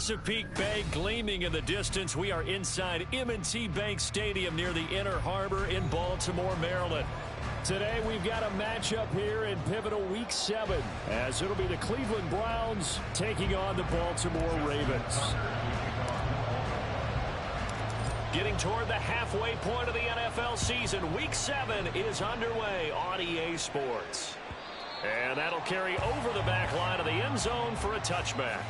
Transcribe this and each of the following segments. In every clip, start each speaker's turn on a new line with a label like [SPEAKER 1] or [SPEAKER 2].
[SPEAKER 1] Chesapeake Bay gleaming in the distance. We are inside M&T Bank Stadium near the Inner Harbor in Baltimore, Maryland. Today we've got a matchup here in pivotal Week 7 as it'll be the Cleveland Browns taking on the Baltimore Ravens. Getting toward the halfway point of the NFL season, Week 7 is underway on EA Sports. And that'll carry over the back line of the end zone for a touchback.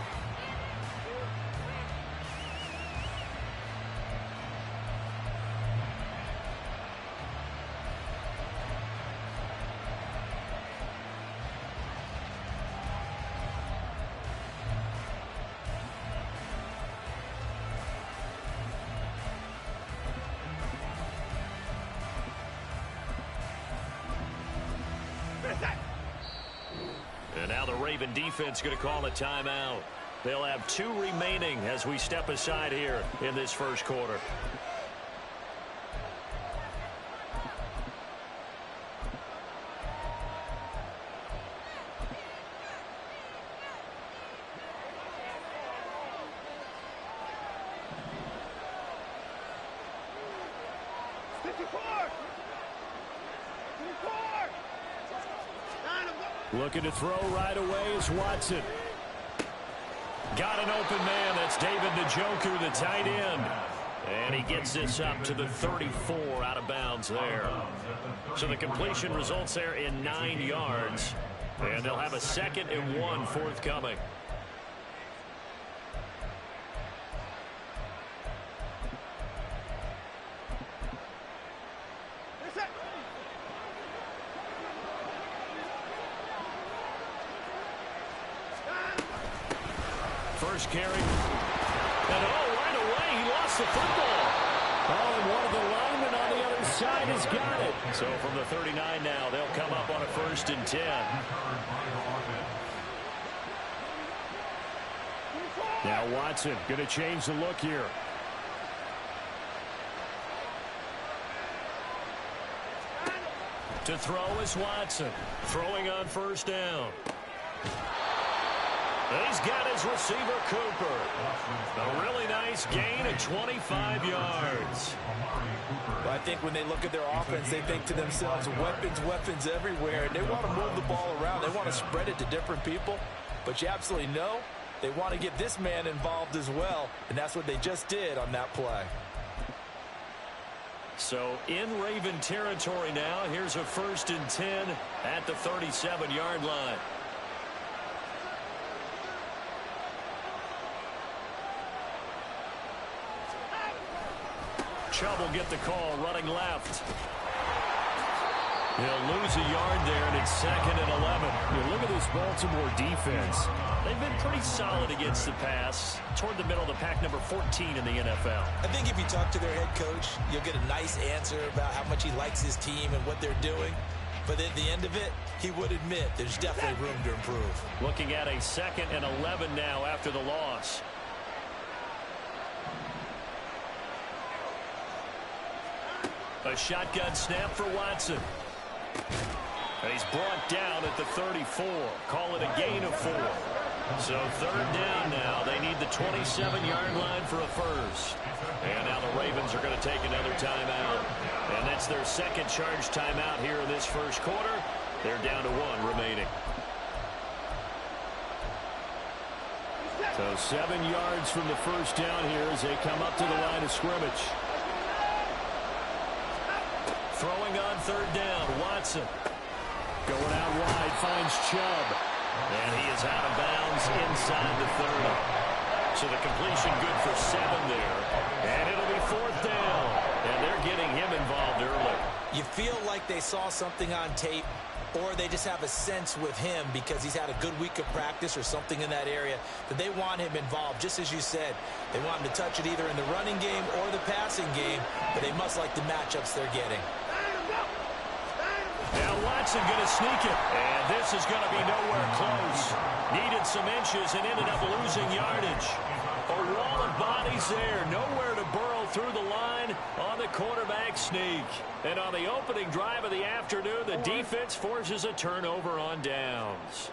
[SPEAKER 1] And now the Raven defense going to call a timeout. They'll have 2 remaining as we step aside here in this first quarter. Looking to throw right away is Watson. Got an open man. That's David Njoku, the tight end. And he gets this up to the 34 out of bounds there. So the completion results there in 9 yards. And they'll have a 2nd and 1 forthcoming. First carry. And right away, he lost the football. And one of the linemen on the other side has got it. So from the 39 now, they'll come up on a 1st and 10. Now Watson going to change the look here. To throw is Watson. Throwing on 1st down. He's got his receiver, Cooper. A really nice gain of 25 yards.
[SPEAKER 2] Well, I think when they look at their offense, they think to themselves, weapons, weapons everywhere. And they want to move the ball around. They want to spread it to different people. But you absolutely know they want to get this man involved as well. And that's what they just did on that play.
[SPEAKER 1] So in Raven territory now, here's a 1st and 10 at the 37-yard line. Chubb will get the call running left. He'll lose a yard there, and it's 2nd and 11. You look at this Baltimore defense. They've been pretty solid against the pass. Toward the middle of the pack, number 14 in the NFL.
[SPEAKER 2] I think if you talk to their head coach, you'll get a nice answer about how much he likes his team and what they're doing. But at the end of it, he would admit there's definitely room to improve.
[SPEAKER 1] Looking at a 2nd and 11 now after the loss. A shotgun snap for Watson. And he's brought down at the 34. Call it a gain of 4. So 3rd down now. They need the 27-yard line for a 1st. And now the Ravens are going to take another timeout. And that's their 2nd charge timeout here in this first quarter. They're down to 1 remaining. So 7 yards from the 1st down here as they come up to the line of scrimmage. Throwing on 3rd down, Watson. Going out wide, finds Chubb. And he is out of bounds inside the 30. So the completion good for 7 there. And it'll be 4th down. And they're getting him involved early.
[SPEAKER 2] You feel like they saw something on tape, or they just have a sense with him because he's had a good week of practice or something in that area that they want him involved. Just as you said, they want him to touch it either in the running game or the passing game, but they must like the matchups they're getting.
[SPEAKER 1] Now Watson going to sneak it, and this is going to be nowhere close. Needed some inches and ended up losing yardage. A wall of bodies there, nowhere to burrow through the line on the quarterback sneak. And on the opening drive of the afternoon, the defense forces a turnover on downs.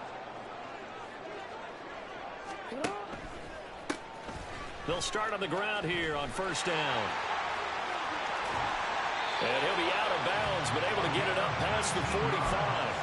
[SPEAKER 1] They'll start on the ground here on first down. And he'll be out of bounds, but able to get it up past the 45.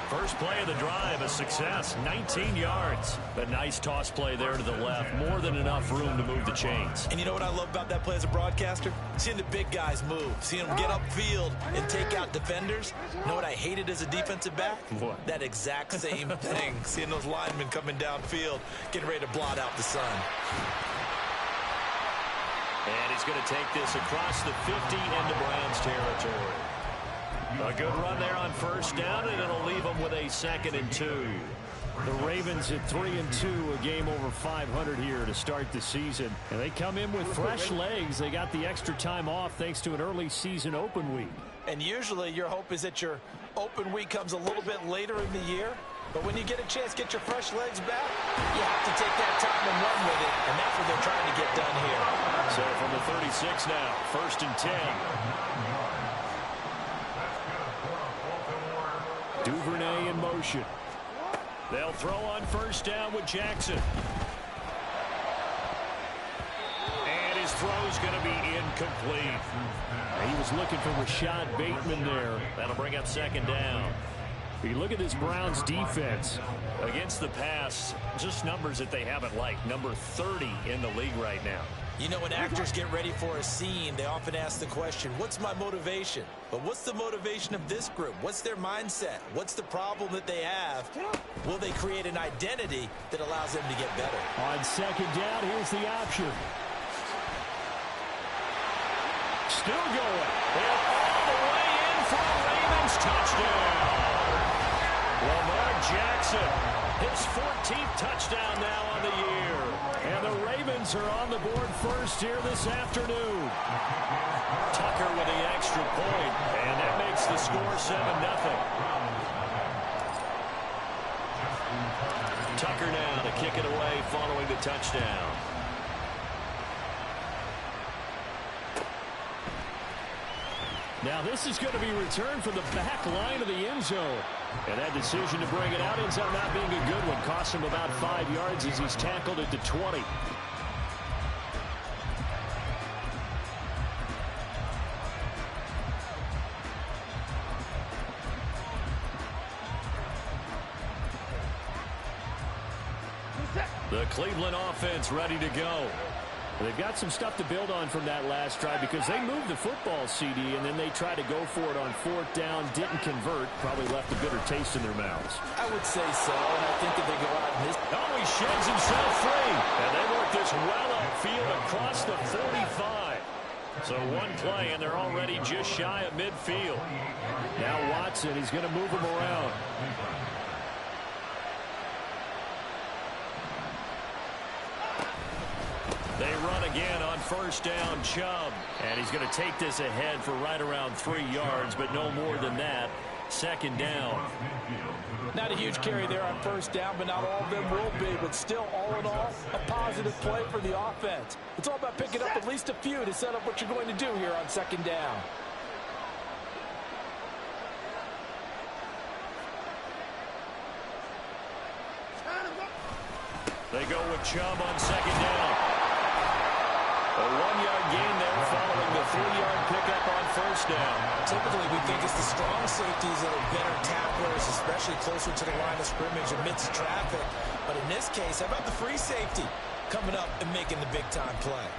[SPEAKER 1] First play of the drive, a success, 19 yards. A nice toss play there to the left, more than enough room to move the chains.
[SPEAKER 2] And you know what I love about that play as a broadcaster? Seeing the big guys move, seeing them get upfield and take out defenders. You know what I hated as a defensive back?
[SPEAKER 1] What?
[SPEAKER 2] That exact same thing, seeing those linemen coming downfield, getting ready to blot out the sun.
[SPEAKER 1] And he's going to take this across the 50 into Browns territory. A good run there on first down, and it'll leave them with a 2nd and 2.
[SPEAKER 3] The Ravens at 3-2, a game over 500 here to start the season. And they come in with fresh legs. They got the extra time off thanks to an early season open week.
[SPEAKER 2] And usually your hope is that your open week comes a little bit later in the year. But when you get a chance to get your fresh legs back, you have to take that time and run with it. And that's what they're trying to get done here.
[SPEAKER 1] So from the 36 now, 1st and 10.
[SPEAKER 3] Duvernay in motion.
[SPEAKER 1] They'll throw on first down with Jackson. And his throw's going to be incomplete.
[SPEAKER 3] He was looking for Rashad Bateman there.
[SPEAKER 1] That'll bring up 2nd down.
[SPEAKER 3] You look at this Browns defense.
[SPEAKER 1] Against the pass, just numbers that they haven't liked. Number 30 in the league right now.
[SPEAKER 2] You know, when actors get ready for a scene, they often ask the question, what's my motivation? But what's the motivation of this group? What's their mindset? What's the problem that they have? Will they create an identity that allows them to get better?
[SPEAKER 3] On 2nd down, here's the option. Still going.
[SPEAKER 1] And all the way in for a Ravens touchdown. Lamar Jackson, his 14th touchdown now on the year.
[SPEAKER 3] And the Ravens are on the board first here this afternoon.
[SPEAKER 1] Tucker with the extra point, and that makes the score 7-0. Tucker now to kick it away following the touchdown.
[SPEAKER 3] Now this is going to be returned from the back line of the end zone. And that decision to bring it out ends up not being a good one. Cost him about 5 yards as he's tackled at the 20.
[SPEAKER 1] The Cleveland offense ready to go.
[SPEAKER 3] They've got some stuff to build on from that last drive because they moved the football, CD, and then they tried to go for it on 4th down, didn't convert, probably left a bitter taste in their mouths.
[SPEAKER 2] I would say so, and I think if they go out in this...
[SPEAKER 1] Oh, he sheds himself free. And they work this well upfield across the 45. So one play, and they're already just shy of midfield.
[SPEAKER 3] Now Watson, he's going to move him around.
[SPEAKER 1] They run again on first down, Chubb. And he's going to take this ahead for right around 3 yards, but no more than that. 2nd down.
[SPEAKER 2] Not a huge carry there on first down, but not all of them will be. But still, all in all, a positive play for the offense. It's all about picking up at least a few to set up what you're going to do here on 2nd down.
[SPEAKER 1] They go with Chubb on 2nd down. A 1-yard gain there following the 3-yard pickup on first down.
[SPEAKER 2] Typically, we think it's the strong safeties that are better tacklers, especially closer to the line of scrimmage amidst traffic. But in this case, how about the free safety coming up and making the big-time play?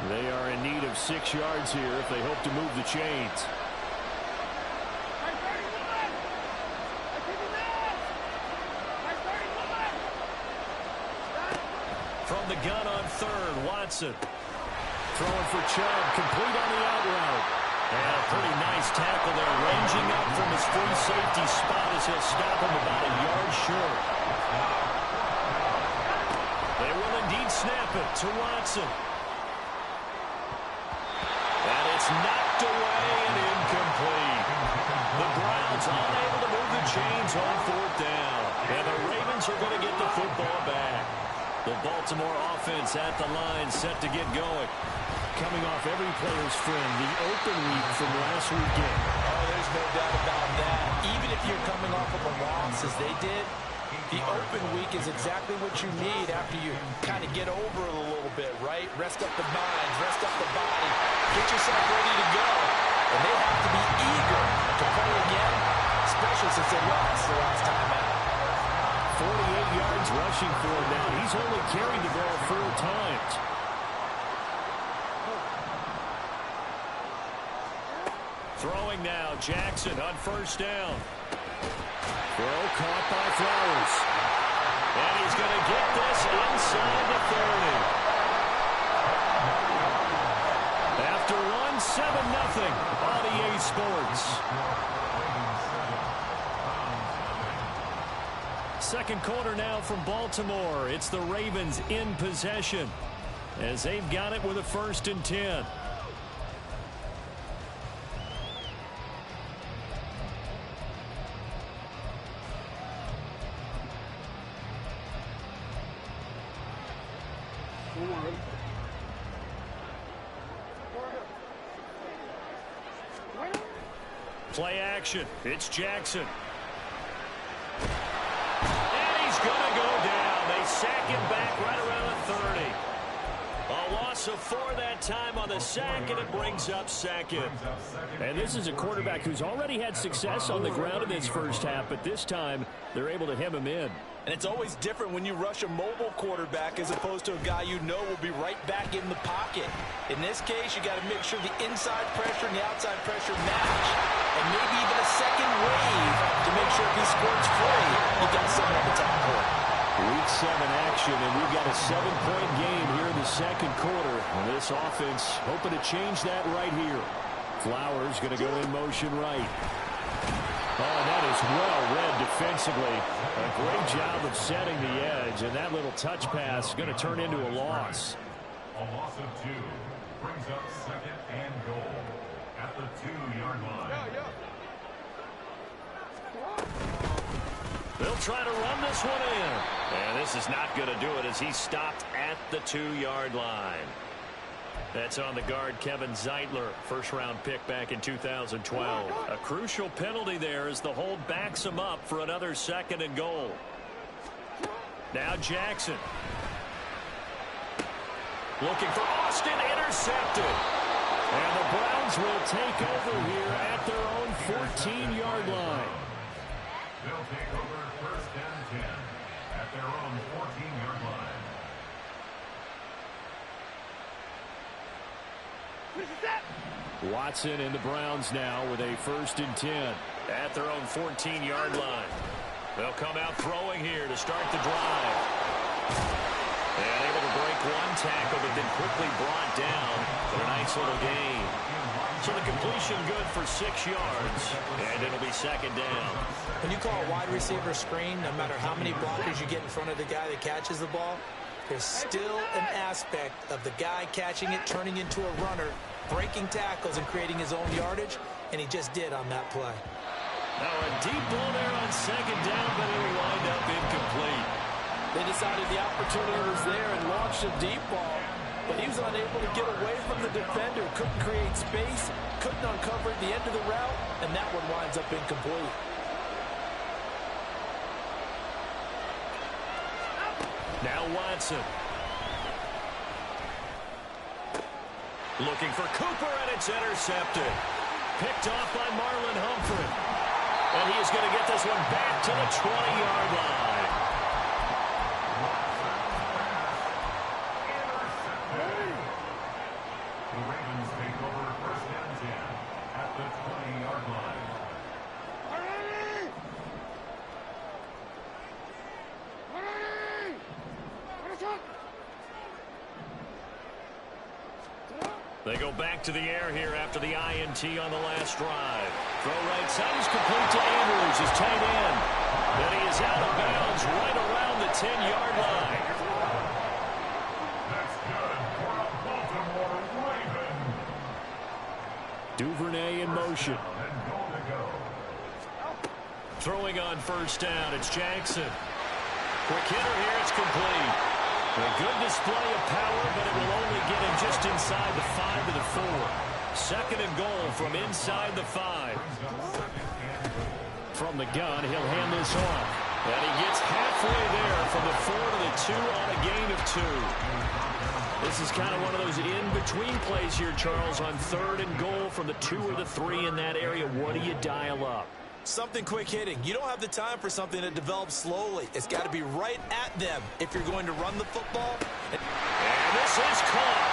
[SPEAKER 3] They are in need of 6 yards here if they hope to move the chains.
[SPEAKER 1] From the gun on 3rd, Watson.
[SPEAKER 3] Throwing for Chubb, complete on the out route.
[SPEAKER 1] And a pretty nice tackle there, ranging up from his free safety spot as he'll stop him about a yard short. They will indeed snap it to Watson. And it's knocked away and incomplete. The Browns unable to move the chains on 4th down. And the Ravens are going to get the football back. The Baltimore offense at the line, set to get going.
[SPEAKER 3] Coming off every player's friend, the open week from last weekend.
[SPEAKER 2] Oh, there's no doubt about that. Even if you're coming off of a loss as they did, The open week is exactly what you need after you kind of get over it a little bit, right? Rest up the mind, rest up the body, get yourself ready to go. And they have to be eager to play again, especially since they lost the last time out.
[SPEAKER 3] 48 yards rushing for him now. He's only carried the ball 4 times.
[SPEAKER 1] Throwing now, Jackson on first down.
[SPEAKER 3] Throw caught by Flowers.
[SPEAKER 1] And he's going to get this inside the 30. After one, 7-0 on EA Sports. Second quarter now from Baltimore. It's the Ravens in possession as they've got it with a 1st and 10. Play action. It's Jackson. And he's going to go down. They sack him back right around the 30. A loss of 4 that time on the sack, and it brings up 2nd.
[SPEAKER 3] And this is a quarterback who's already had success on the ground in this first half, but this time they're able to hem him in.
[SPEAKER 2] And it's always different when you rush a mobile quarterback as opposed to a guy you know will be right back in the pocket. In this case, you got to make sure the inside pressure and the outside pressure match. And maybe even a second wave to make sure if he squirts free, you got someone to tackle.
[SPEAKER 3] Week 7 action, and we've got a 7-point game here in the second quarter. And this offense hoping to change that right here. Flowers going to go in motion right. Oh, and that is well read defensively. A great job of setting the edge, and that little touch pass is going to turn into a loss.
[SPEAKER 4] A loss of 2 brings up 2nd and goal at the 2-yard line.
[SPEAKER 1] They'll try to run this one in. And this is not going to do it as he's stopped at the 2-yard line. That's on the guard, Kevin Zeitler, first-round pick back in 2012. A crucial penalty there as the hold backs him up for another 2nd and goal. Now Jackson. Looking for Austin, intercepted. And the Browns will take over here at their own 14-yard line.
[SPEAKER 4] They'll take over 1st and 10 at their own 14-yard line.
[SPEAKER 3] Watson and the Browns now with a 1st and 10
[SPEAKER 1] at their own 14-yard line. They'll come out throwing here to start the drive. And able to break one tackle, but then quickly brought down for a nice little gain. So the completion good for 6 yards, and it'll be 2nd down.
[SPEAKER 2] When you call a wide receiver screen, no matter how many blockers you get in front of the guy that catches the ball, there's still an aspect of the guy catching it, turning into a runner, breaking tackles and creating his own yardage, and he just did on that play.
[SPEAKER 1] Now a deep ball there on 2nd down, but it'll wind up incomplete.
[SPEAKER 2] They decided the opportunity was there and launched a deep ball, but he was unable to get away from the defender, couldn't create space, couldn't uncover the end of the route, and that one winds up incomplete.
[SPEAKER 1] Now Watson. Looking for Cooper, and it's intercepted. Picked off by Marlon Humphrey. And he is going to get this one back to the 20-yard line.
[SPEAKER 4] The Ravens take over 1st and 10 at the 20-yard line.
[SPEAKER 1] They go back to the air here after the INT on the last drive. Throw right side is complete to Andrews, his tight end. And he is out of bounds right around the 10-yard line.
[SPEAKER 4] That's good for a Baltimore Raven.
[SPEAKER 3] Duvernay in motion.
[SPEAKER 4] And goal to go.
[SPEAKER 1] Throwing on 1st down, it's Jackson. Quick hitter here, it's complete. A good display of power, but it will only get him just inside the 5 to the 4. 2nd and goal from inside the 5.
[SPEAKER 3] From the gun, he'll hand this off.
[SPEAKER 1] And he gets halfway there from the 4 to the 2 on a gain of 2. This is kind of one of those in-between plays here, Charles, on 3rd and goal from the 2 or the 3 in that area. What do you dial up?
[SPEAKER 2] Something quick hitting. You don't have the time for something that develops slowly. It's got to be right at them if you're going to run the football.
[SPEAKER 1] And this is caught.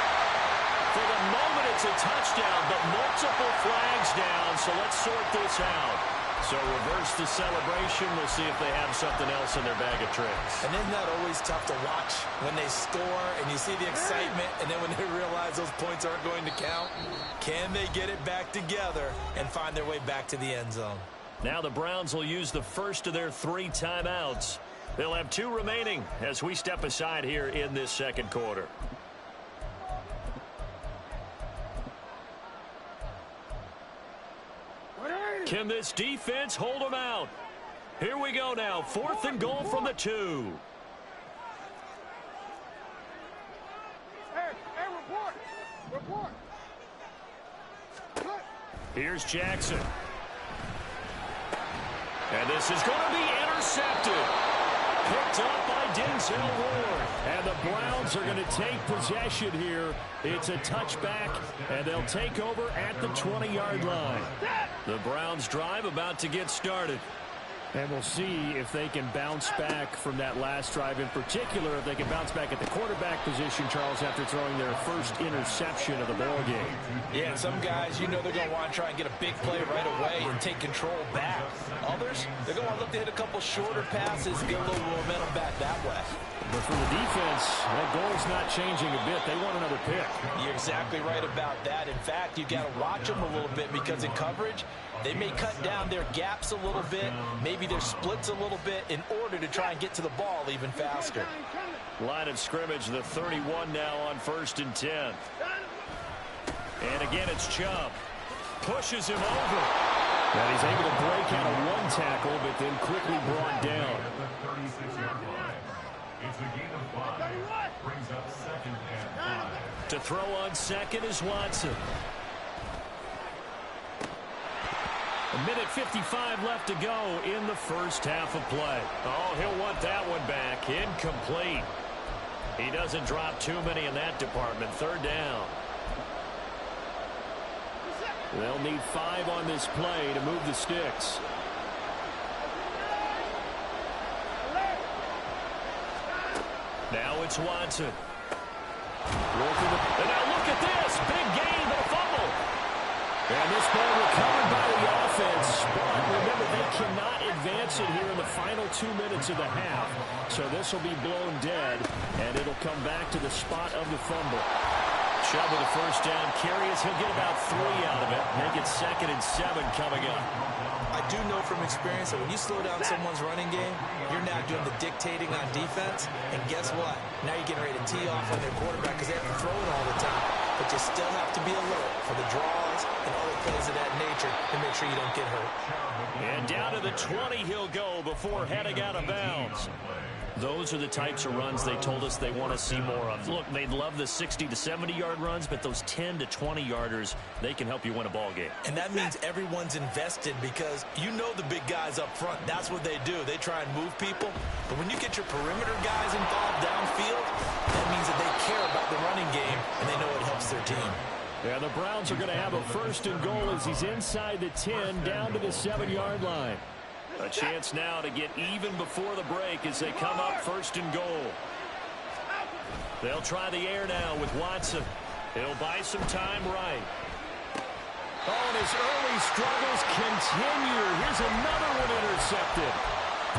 [SPEAKER 1] For the moment, it's a touchdown, but multiple flags down, so let's sort this out. So reverse the celebration. We'll see if they have something else in their bag of tricks.
[SPEAKER 2] And isn't that always tough to watch when they score and you see the excitement, and then when they realize those points aren't going to count? Can they get it back together and find their way back to the end zone?
[SPEAKER 1] Now the Browns will use the first of their 3 timeouts. They'll have 2 remaining as we step aside here in this second quarter. Can this defense hold them out? Here we go now. 4th and goal from the 2.
[SPEAKER 5] Hey, report.
[SPEAKER 1] Here's Jackson. And this is going to be intercepted. Picked up by Denzel Ward. And the Browns are going to take possession here. It's a touchback, and they'll take over at the 20-yard line. The Browns drive about to get started.
[SPEAKER 3] And we'll see if they can bounce back from that last drive, in particular if they can bounce back at the quarterback position, Charles, after throwing their first interception of the ball game.
[SPEAKER 2] Yeah, and some guys, you know they're going to want to try and get a big play right away and take control back. Others, they're going to look to hit a couple shorter passes, get a little momentum back that way.
[SPEAKER 3] But for the defense, that goal's not changing a bit. They want another pick.
[SPEAKER 2] You're exactly right about that. In fact, you got to watch them a little bit because in coverage, they may cut down their gaps a little bit, maybe their splits a little bit in order to try and get to the ball even faster.
[SPEAKER 1] Line of scrimmage, the 31 now on 1st and 10. And again, it's Chubb. Pushes him over.
[SPEAKER 3] And he's able to break out of 1 tackle, but then quickly brought down.
[SPEAKER 4] It's a gain of 5. Brings up 2nd and 5.
[SPEAKER 1] To throw on second is Watson. 1:55 left to go in the first half of play. Oh, he'll want that one back. Incomplete. He doesn't drop too many in that department. 3rd down.
[SPEAKER 3] They'll need 5 on this play to move the sticks.
[SPEAKER 1] Now it's Watson. And now look at this. Big gain, but a fumble.
[SPEAKER 3] And this ball recovered by the offense. But remember, they cannot advance it here in the final 2 minutes of the half. So this will be blown dead, and it'll come back to the spot of the fumble.
[SPEAKER 1] Chubb with a 1st down carry. He'll get about 3 out of it. Make it 2nd and 7 coming up.
[SPEAKER 2] I do know from experience that when you slow down someone's running game, you're now doing the dictating on defense. And guess what? Now you're getting ready to tee off on their quarterback because they have to throw it all the time. But you still have to be alert for the draws and other plays of that nature to make sure you don't get hurt.
[SPEAKER 1] And down to the 20 he'll go before heading out of bounds. Those are the types of runs they told us they want to see more of. Look, they'd love the 60 to 70-yard runs, but those 10 to 20-yarders, they can help you win a ball game.
[SPEAKER 2] And that means everyone's invested because you know the big guys up front. That's what they do. They try and move people. But when you get your perimeter guys involved downfield, that means that they care about the running game, and they know it helps their team.
[SPEAKER 3] Yeah, the Browns are going to have a 1st and goal as he's inside the 10 down to the 7-yard line.
[SPEAKER 1] A chance now to get even before the break as they come up 1st and goal. They'll try the air now with Watson. He'll buy some time right.
[SPEAKER 3] Oh, and his early struggles continue. Here's another one intercepted.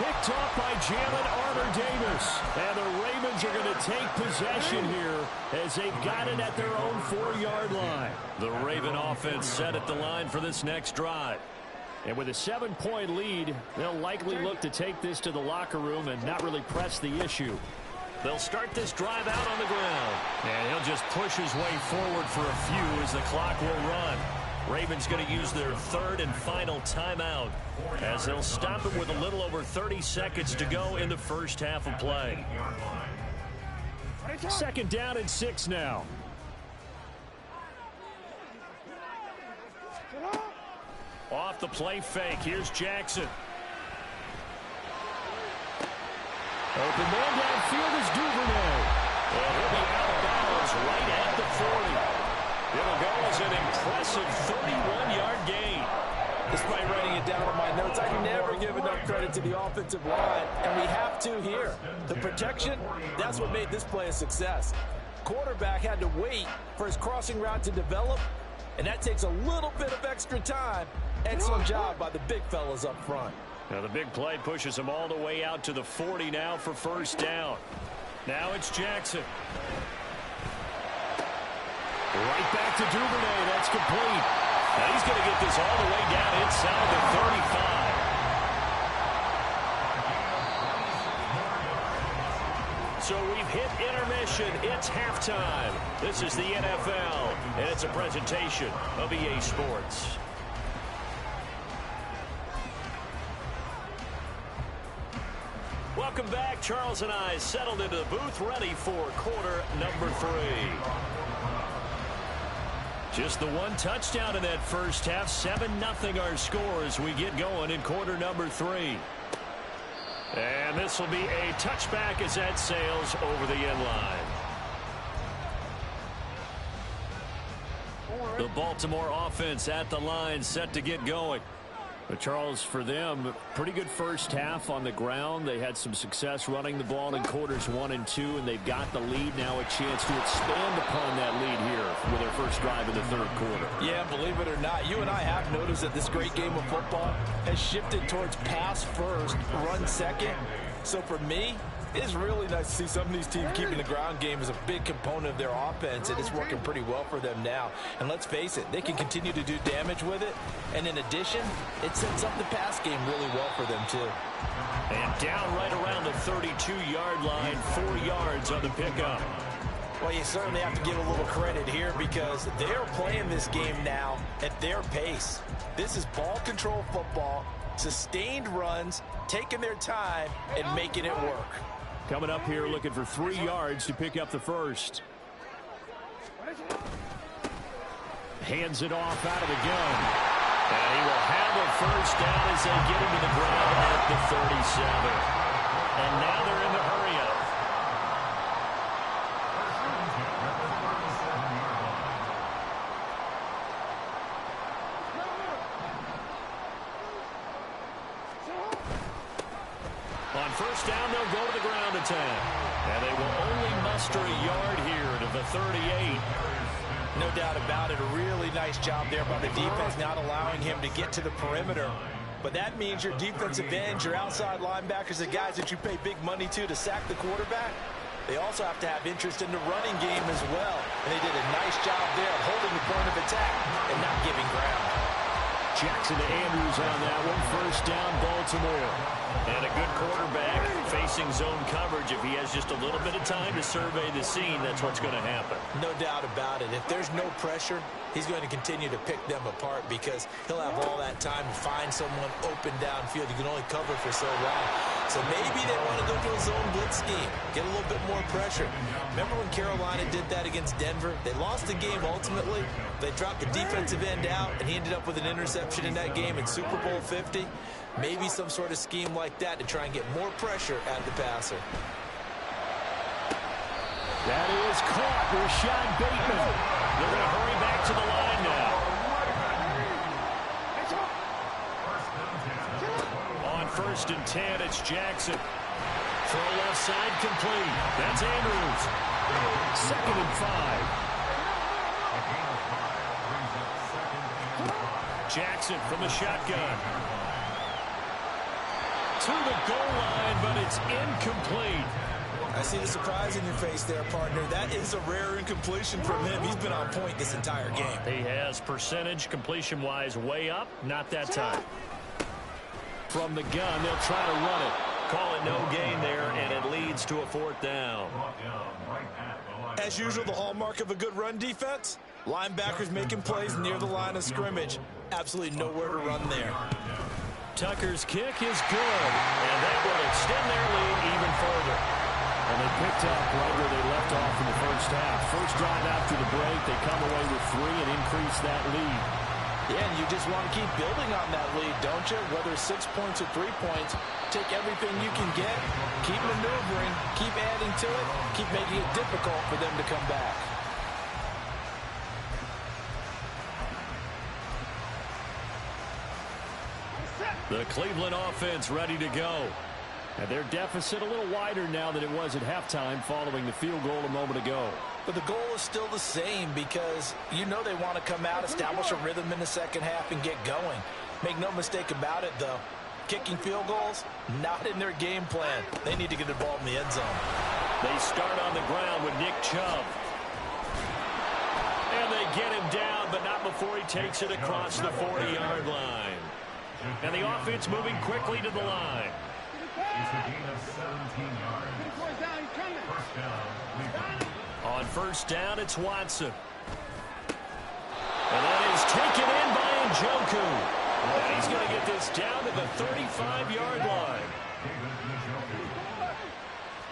[SPEAKER 3] Picked off by Jalen Armour-Davis. And the Ravens are going to take possession here as they've got it at their own 4-yard line.
[SPEAKER 1] The Raven offense set at the line for this next drive.
[SPEAKER 3] And with a 7-point lead, they'll likely look to take this to the locker room and not really press the issue.
[SPEAKER 1] They'll start this drive out on the ground. And he'll just push his way forward for a few as the clock will run. Ravens going to use their 3rd and final timeout as they'll stop it with a little over 30 seconds to go in the first half of play.
[SPEAKER 3] 2nd down and 6 now.
[SPEAKER 1] Off the play fake, here's Jackson.
[SPEAKER 3] Open man downfield is Duvernay.
[SPEAKER 1] And he'll be out of bounds right at the 40. It'll go as an impressive 31-yard gain.
[SPEAKER 2] Despite writing it down on my notes, I never give enough credit to the offensive line, and we have to here. The protection, that's what made this play a success. Quarterback had to wait for his crossing route to develop, and that takes a little bit of extra time. Excellent job by the big fellas up front.
[SPEAKER 1] Now the big play pushes him all the way out to the 40 now for first down. Now it's Jackson.
[SPEAKER 3] Right back to Duvernay. That's complete.
[SPEAKER 1] Now he's going to get this all the way down inside the 35. So we've hit intermission. It's halftime. This is the NFL, and it's a presentation of EA Sports. Welcome back. Charles and I settled into the booth, ready for quarter number 3. Just the one touchdown in that first half. 7-0 our score as we get going in quarter number 3. And this will be a touchback as that sails over the end line. The Baltimore offense at the line, set to get going. But Charles, for them, pretty good first half on the ground. They had some success running the ball in quarters 1 and 2, and they've got the lead now, a chance to expand upon that lead here with their first drive in the third quarter.
[SPEAKER 2] Yeah, believe it or not, you and I have noticed that this great game of football has shifted towards pass first, run second. So for me, it's really nice to see some of these teams keeping the ground game as a big component of their offense, and it's working pretty well for them now. And let's face it, they can continue to do damage with it. And in addition, it sets up the pass game really well for them, too.
[SPEAKER 1] And down right around the 32-yard line, 4 yards on the pickup.
[SPEAKER 2] Well, you certainly have to give a little credit here because they're playing this game now at their pace. This is ball control football, sustained runs, taking their time, and making it work.
[SPEAKER 3] Coming up here looking for 3 yards to pick up the first. Hands it off out of the gun.
[SPEAKER 1] And he will have a first down as they get him to the ground at the 37. And now they're in the hurry-up. On first down, they'll go to the ground attack. And they will only muster a yard here to the 38.
[SPEAKER 2] No doubt about it. A really nice job there by the defense, not allowing him to get to the perimeter. But that means your defensive ends, your outside linebackers, the guys that you pay big money to sack the quarterback, they also have to have interest in the running game as well. And they did a nice job there of holding the point of attack and not giving ground.
[SPEAKER 3] Jackson to Andrews on that one. First down, Baltimore.
[SPEAKER 1] And a good quarterback facing zone coverage. If he has just a little bit of time to survey the scene, that's what's going to happen.
[SPEAKER 2] No doubt about it. If there's no pressure, he's going to continue to pick them apart because he'll have all that time to find someone open downfield. You can only cover for so long. So maybe they want to go to a zone blitz scheme, get a little bit more pressure. Remember when Carolina did that against Denver? They lost the game ultimately. They dropped the defensive end out, and he ended up with an interception in that game in Super Bowl 50. Maybe some sort of scheme like that to try and get more pressure at the passer.
[SPEAKER 3] That is caught. Rashad Bateman.
[SPEAKER 1] They're going to hurry back to the line now. On first and 10, it's Jackson. Throw left side complete. That's Andrews.
[SPEAKER 3] 2nd and 5.
[SPEAKER 1] Jackson from the shotgun. To the goal line, but it's incomplete.
[SPEAKER 2] I see the surprise in your face there, partner. That is a rare incompletion from him. He's been on point this entire game.
[SPEAKER 1] He has percentage completion-wise way up. Not that time.
[SPEAKER 3] From the gun, they'll try to run it.
[SPEAKER 1] Call it no gain there, and it leads to a 4th down.
[SPEAKER 2] As usual, the hallmark of a good run defense, linebackers making plays near the line of scrimmage. Absolutely nowhere to run there.
[SPEAKER 1] Tucker's kick is good, and that will extend their lead even further.
[SPEAKER 3] And they picked up right where they left off in the first half. First drive after the break, they come away with 3 and increase that lead.
[SPEAKER 2] Yeah, and you just want to keep building on that lead, don't you? Whether it's 6 points or 3 points, take everything you can get, keep maneuvering, keep adding to it, keep making it difficult for them to come back.
[SPEAKER 3] The Cleveland offense ready to go. And their deficit a little wider now than it was at halftime following the field goal a moment ago.
[SPEAKER 2] But the goal is still the same because you know they want to come out, establish a rhythm in the second half, and get going. Make no mistake about it, though. Kicking field goals, not in their game plan. They need to get the ball in the end zone.
[SPEAKER 3] They start on the ground with Nick Chubb. And they get him down, but not before he takes it across the 40-yard line. And the offense moving quickly to the line.
[SPEAKER 4] It's a gain of 17 yards. First down, Cleveland.
[SPEAKER 3] On first down, it's Watson. And that is taken in by Njoku. And he's going to get this down to the 35-yard line.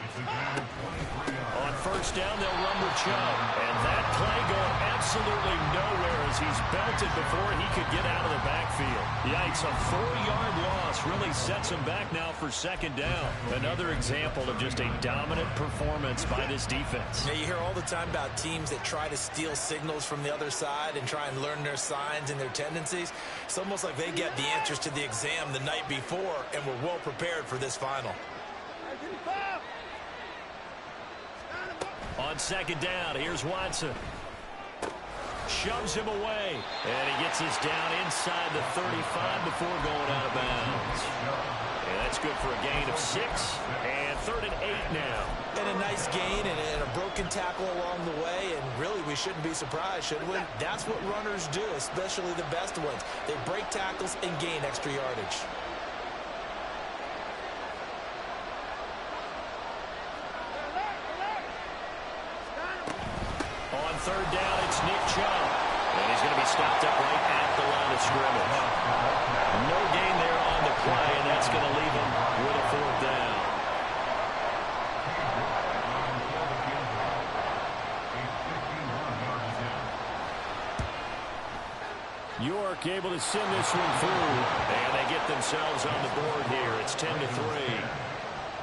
[SPEAKER 4] It's a gain of 23 yards.
[SPEAKER 3] On first down, they'll run with Chubb. And that play going absolutely nowhere as he's belted before he could get out of the backfield. Yikes, a 4-yard loss really sets him back now for second down. Another example of just a dominant performance by this defense.
[SPEAKER 2] Yeah, you hear all the time about teams that try to steal signals from the other side and try and learn their signs and their tendencies. It's almost like they get the answers to the exam the night before and were well prepared for this final.
[SPEAKER 3] On second down, here's Watson. Shoves him away. And he gets us down inside the 35 before going out of bounds. And that's good for a gain of 6. And 3rd and 8 now.
[SPEAKER 2] And a nice gain and a broken tackle along the way. And really, we shouldn't be surprised, should we? That's what runners do, especially the best ones. They break tackles and gain extra yardage.
[SPEAKER 3] On third down, it's Nick Chubb. And he's going to be stopped up right at the line of scrimmage. No gain there on the play, and that's going to leave him with a 4th down. York able to send this one through. And they get themselves on the board here. It's 10-3.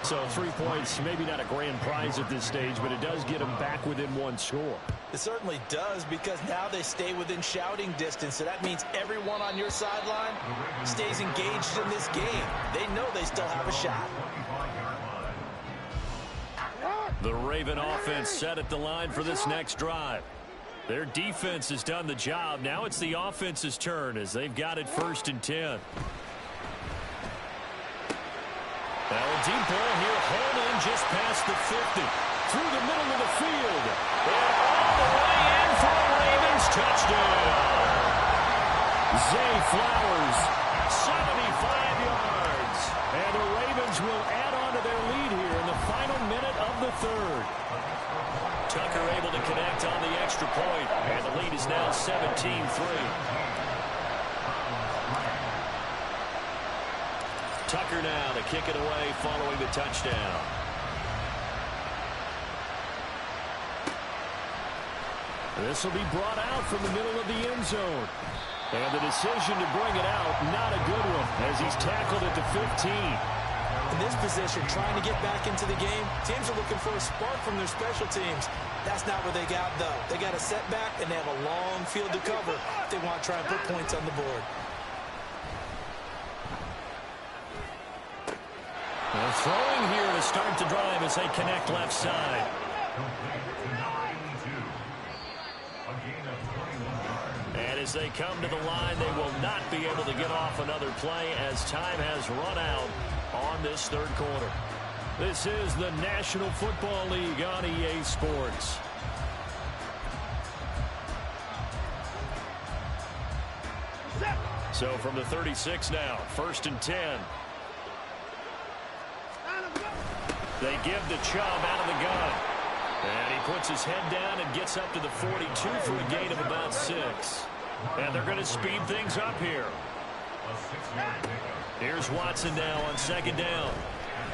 [SPEAKER 3] So 3 points, maybe not a grand prize at this stage, but it does get them back within 1 score.
[SPEAKER 2] It certainly does, because now they stay within shouting distance. So that means everyone on your sideline stays engaged in this game. They know they still have a shot.
[SPEAKER 3] The Raven offense set at the line for this next drive. Their defense has done the job. Now it's the offense's turn as they've got it 1st and 10. Now a deep ball here, hauled in just past the 50. Through the middle of the field. And all the way in for a Ravens touchdown. Zay Flowers, 75 yards. And the Ravens will add on to their lead here in the final minute of the 3rd. Tucker able to connect on the extra point. And the lead is now 17-3. Tucker now to kick it away following the touchdown. This will be brought out from the middle of the end zone. And the decision to bring it out, not a good one, as he's tackled at the 15.
[SPEAKER 2] In this position, trying to get back into the game, teams are looking for a spark from their special teams. That's not what they got, though. They got a setback, and they have a long field to cover if they want to try and put points on the board.
[SPEAKER 3] They're throwing here to start the drive as they connect left side. And as they come to the line, they will not be able to get off another play as time has run out on this 3rd quarter. This is the National Football League on EA Sports. So from the 36 now, 1st and 10. They give to Chubb out of the gun. And he puts his head down and gets up to the 42 for a gain of about 6. And they're going to speed things up here. Here's Watson now on 2nd down.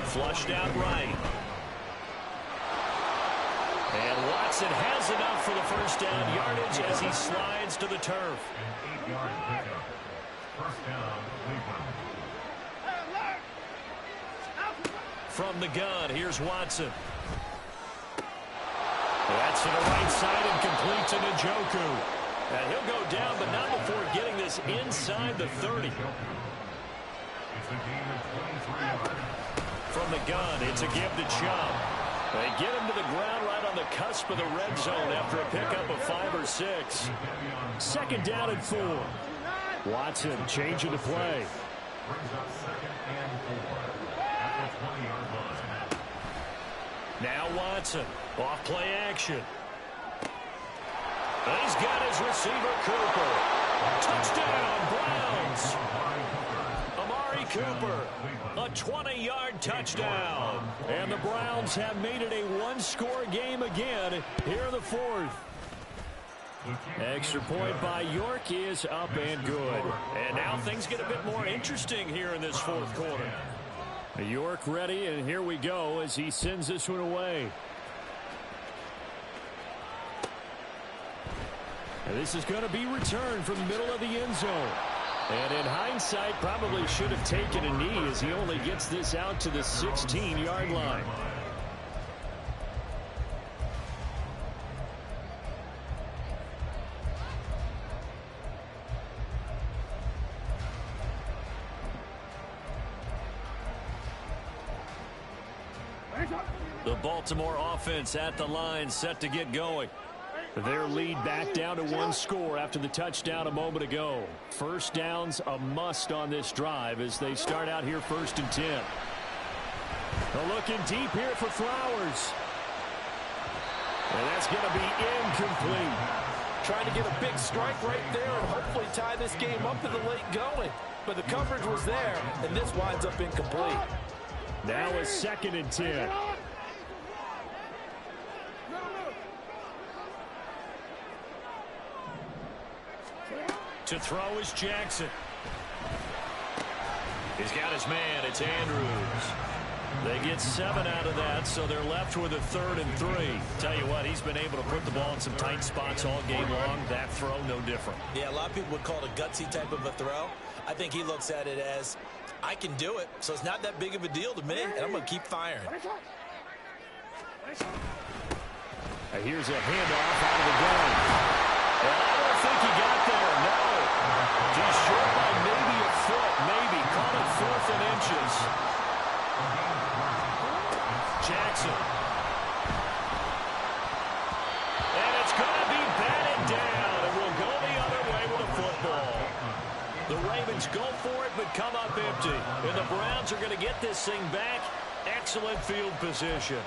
[SPEAKER 3] Flushed out right.
[SPEAKER 1] And Watson has enough for the first down yardage as he slides to the turf.
[SPEAKER 4] An 8-yard pickup. First down, Cleveland.
[SPEAKER 1] From the gun, here's Watson. That's to the right side and complete to Njoku. And he'll go down, but not before getting this inside the 30.
[SPEAKER 4] It's a gain of 23 yards.
[SPEAKER 1] From the gun, it's a give to Chubb. They get him to the ground right on the cusp of the red zone after a pickup of 5 or 6.
[SPEAKER 3] Second down and 4. Watson changing the play.
[SPEAKER 4] Brings up second and 4 at the 20-yard line.
[SPEAKER 1] Now Watson, off play action. He's got his receiver, Cooper. Touchdown, Browns. Amari Cooper, a 20-yard touchdown. And the Browns have made it a one-score game again here in the fourth. Extra point by York is up and good. And now things get a bit more interesting here in this fourth quarter. York ready, and here we go as he sends this one away. And this is going to be returned from the middle of the end zone. And in hindsight, probably should have taken a knee as he only gets this out to the 16-yard line. The Baltimore offense at the line, set to get going. Their lead back down to one score after the touchdown a moment ago. First down's a must on this drive as they start out here 1st and 10. They're looking deep here for Flowers. And that's going to be incomplete.
[SPEAKER 2] Trying to get a big strike right there and hopefully tie this game up in the late going. But the coverage was there, and this winds up incomplete.
[SPEAKER 3] Now a 2nd and 10.
[SPEAKER 1] To throw is Jackson. He's got his man. It's Andrews. They get 7 out of that, so they're left with a 3rd and 3. Tell you what, he's been able to put the ball in some tight spots all game long. That throw, no different.
[SPEAKER 2] Yeah, a lot of people would call it a gutsy type of a throw. I think he looks at it as, I can do it, so it's not that big of a deal to me, and I'm going to keep firing.
[SPEAKER 3] Here's a handoff out of the gun.
[SPEAKER 1] And I don't think he got there, no. He's short by maybe a foot, maybe. Call it 4th and inches. Jackson. And it's going to be batted down, and we'll go the other way with a football. The Ravens go for it, but come up empty. And the Browns are going to get this thing back. Excellent field position.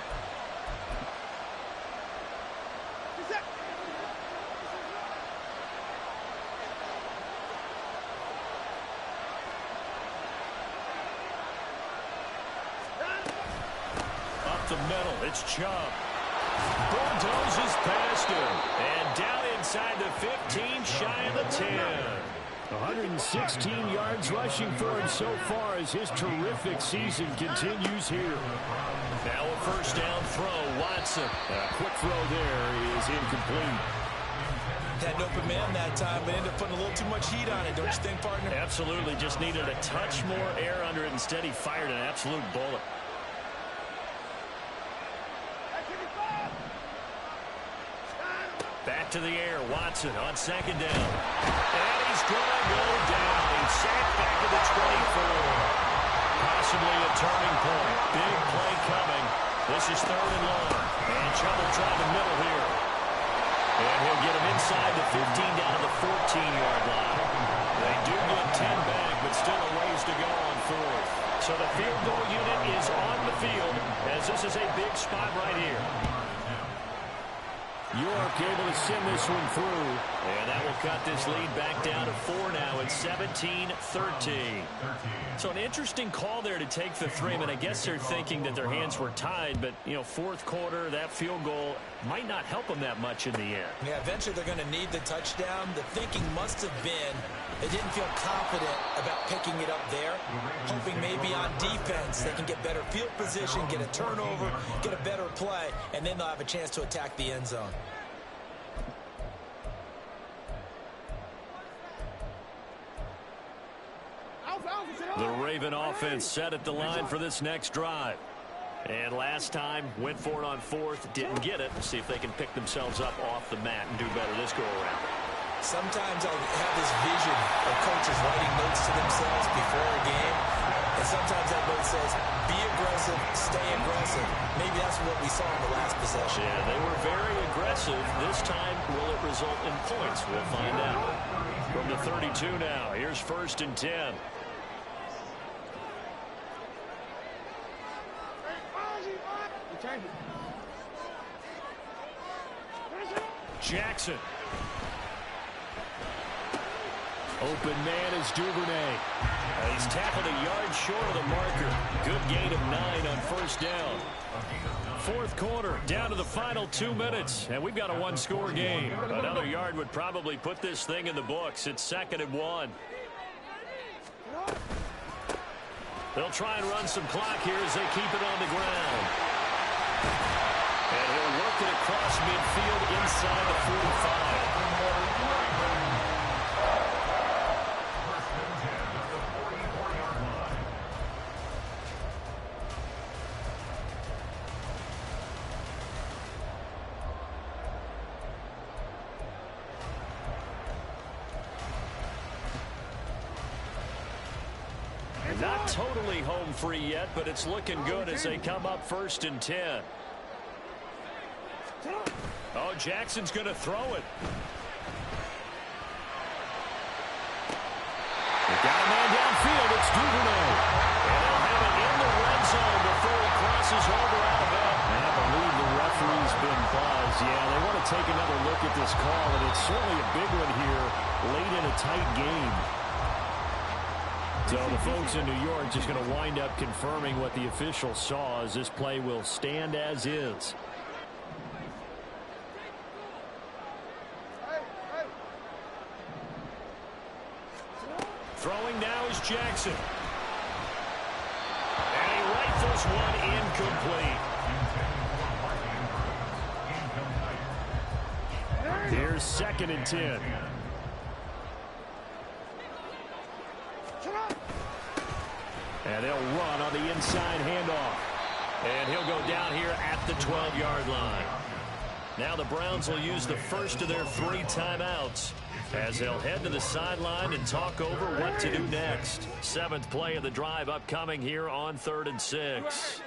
[SPEAKER 1] The middle, it's Chubb. Bulldozes past him. And down inside the 15, shy of the 10.
[SPEAKER 3] 116 yards rushing for him so far as his terrific season continues here.
[SPEAKER 1] Now a first down throw, Watson.
[SPEAKER 3] A quick throw there is incomplete.
[SPEAKER 2] Had an open man that time, but ended up putting a little too much heat on it, don't you think, partner?
[SPEAKER 1] Absolutely, just needed a touch more air under it. Instead, he fired an absolute bullet. Back to the air, Watson on 2nd down. And he's going to go down. He's sacked back to the 24. Possibly a turning point. Big play coming. This is 3rd and long. And Chubb will try the middle here. And he'll get him inside the 15 down to the 14-yard line. They do get 10 back, but still a ways to go on 4th. So the field goal unit is on the field as this is a big spot right here.
[SPEAKER 3] York able to send this one through.
[SPEAKER 1] And that will cut this lead back down to 4 now. It's 17-13. So an interesting call there to take the three. I mean, I guess they're thinking that their hands were tied, but, you know, fourth quarter, that field goal might not help them that much in the end.
[SPEAKER 2] Yeah, eventually they're going to need the touchdown. The thinking must have been they didn't feel confident about picking it up there, hoping maybe on defense they can get better field position, get a turnover, get a better play, and then they'll have a chance to attack the end zone.
[SPEAKER 1] The Raven offense set at the line for this next drive. And last time, went for it on fourth, didn't get it. See if they can pick themselves up off the mat and do better this go-around.
[SPEAKER 2] Sometimes I have this vision of coaches writing notes to themselves before a game, and sometimes that note says, be aggressive, stay aggressive. Maybe that's what we saw in the last possession.
[SPEAKER 1] Yeah, they were very aggressive. This time, will it result in points? We'll find out. From the 32 now, here's 1st and 10. Jackson.
[SPEAKER 3] Open man is Duvernay.
[SPEAKER 1] He's tackled a yard short of the marker. Good gain of 9 on 1st down. Fourth quarter, down to the final 2 minutes, and we've got a one-score game. Another yard would probably put this thing in the books. It's 2nd and 1. They'll try and run some clock here as they keep it on the ground. And he'll work it across midfield inside the 45. Not totally home free yet, but it's looking good as they come up 1st and 10. Oh, Jackson's going to throw it.
[SPEAKER 3] They got a man downfield. It's Duvernay.
[SPEAKER 1] And they'll have it in the red zone before he crosses over out of bounds.
[SPEAKER 3] And I believe the referee's been buzzed. Yeah, they want to take another look at this call, and it's certainly a big one here late in a tight game. So the folks in New York just going to wind up confirming what the official saw as this play will stand as is.
[SPEAKER 1] Throwing now is Jackson. And he rifles one incomplete.
[SPEAKER 3] Here's 2nd and 10. And they'll run on the inside handoff.
[SPEAKER 1] And he'll go down here at the 12-yard line. Now the Browns will use the first of their 3 timeouts as they'll head to the sideline and talk over what to do next. 7th play of the drive upcoming here on 3rd and 6.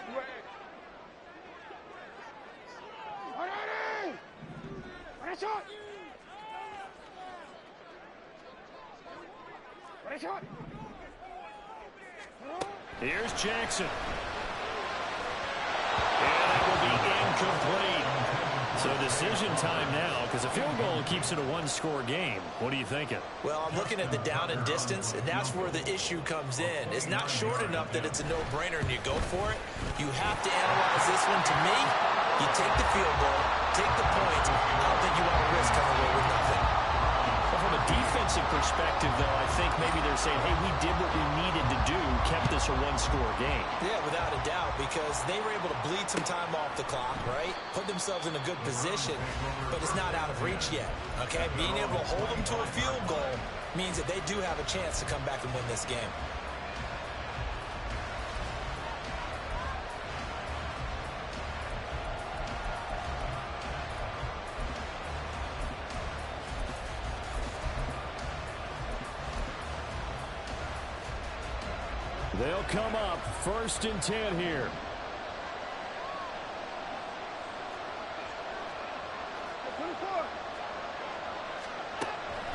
[SPEAKER 1] Here's Jackson. And that will be incomplete. So decision time now, because a field goal keeps it a one-score game. What are you thinking?
[SPEAKER 2] Well, I'm looking at the down and distance, and that's where the issue comes in. It's not short enough that it's a no-brainer and you go for it. You have to analyze this one. To me, you take the field goal, take the points. I don't think you want to risk coming away with nothing.
[SPEAKER 1] Well, from a defensive perspective, though, I think maybe they're saying, hey, we did what we needed to do, kept this a one-score game.
[SPEAKER 2] Yeah, without a doubt, because they were able to bleed some time off the clock, right? Put themselves in a good position, but it's not out of reach yet, okay? Being able to hold them to a field goal means that they do have a chance to come back and win this game.
[SPEAKER 3] They'll come up 1st and 10 here.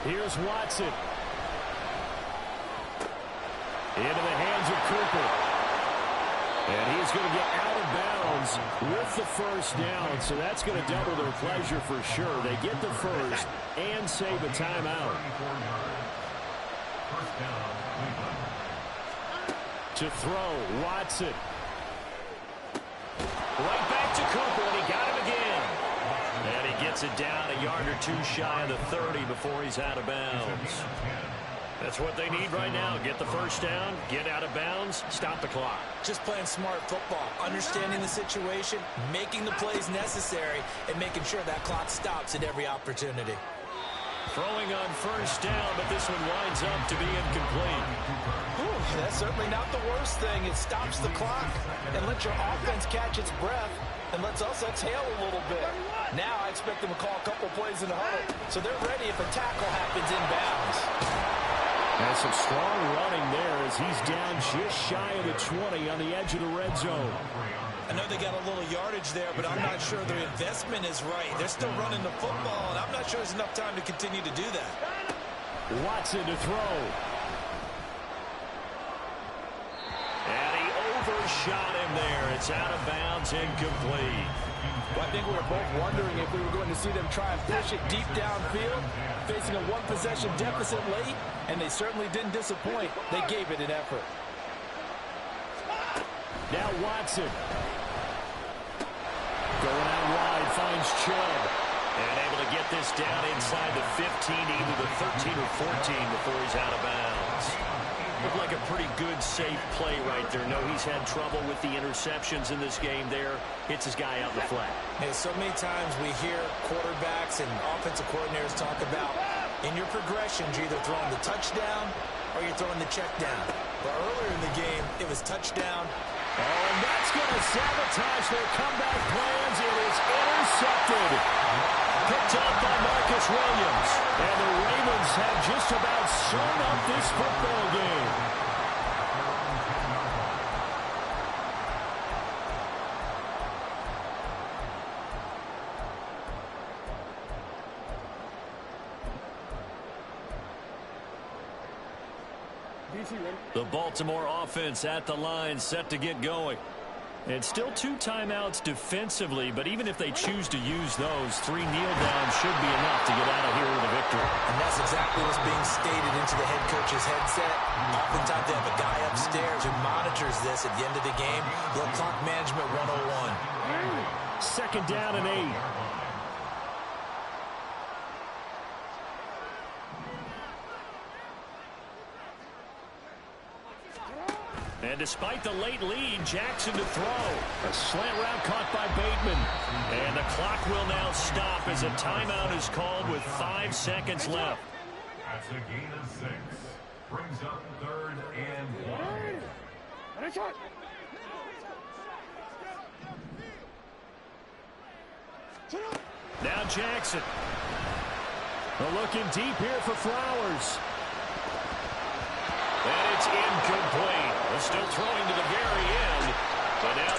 [SPEAKER 3] Here's Watson. Into the hands of Cooper. And he's going to get out of bounds with the first down, so that's going to double their pleasure for sure. They get the first and save a timeout. To throw, Watson. Right back to Cooper, and he got him again. And he gets it down a yard or two shy of the 30 before he's out of bounds. That's what they need right now. Get the first down, get out of bounds, stop the clock.
[SPEAKER 2] Just playing smart football, understanding the situation, making the plays necessary, and making sure that clock stops at every opportunity.
[SPEAKER 3] Throwing on first down, but this one winds up to be incomplete.
[SPEAKER 2] Whew, that's certainly not the worst thing. It stops the clock and lets your offense catch its breath and lets us exhale a little bit. Now I expect them to call a couple plays in the huddle, so they're ready if a tackle happens inbounds.
[SPEAKER 3] And some strong running there as he's down just shy of the 20 on the edge of the red zone.
[SPEAKER 2] I know they got a little yardage there, but I'm not sure their investment is right. They're still running the football, and I'm not sure there's enough time to continue to do that.
[SPEAKER 3] Watson to throw. And he overshot him there. It's out of bounds, incomplete.
[SPEAKER 6] Well, I think we were both wondering if we were going to see them try and push it deep downfield, facing a one-possession deficit late, and they certainly didn't disappoint. They gave it an effort.
[SPEAKER 3] Now Watson. Going out wide, finds Chubb. And able to get this down inside the 15, either the 13 or 14 before he's out of bounds. Looked like a pretty good, safe play right there. No, he's had trouble with the interceptions in this game there. Hits his guy out in the flat.
[SPEAKER 2] Hey, so many times we hear quarterbacks and offensive coordinators talk about in your progressions, you're either throwing the touchdown or you're throwing the check down. But earlier in the game, it was touchdown.
[SPEAKER 3] Oh, and that's going to sabotage their comeback plans. It is intercepted. Picked up by Marcus Williams. And the Ravens have just about sewn up this football game. The Baltimore offense at the line, set to get going. And still 2 timeouts defensively, but even if they choose to use those, 3 kneel downs should be enough to get out of here with a victory.
[SPEAKER 2] And that's exactly what's being stated into the head coach's headset. Oftentimes they have a guy upstairs who monitors this at the end of the game. Little clock management 101.
[SPEAKER 3] Second down and 8. And despite the late lead, Jackson to throw. A slant route caught by Bateman. And the clock will now stop as a timeout is called with 5 seconds left.
[SPEAKER 4] That's a gain of 6. Brings up 3rd and 1.
[SPEAKER 3] Now Jackson. Looking deep here for Flowers. And it's incomplete. Still throwing to the very end. But now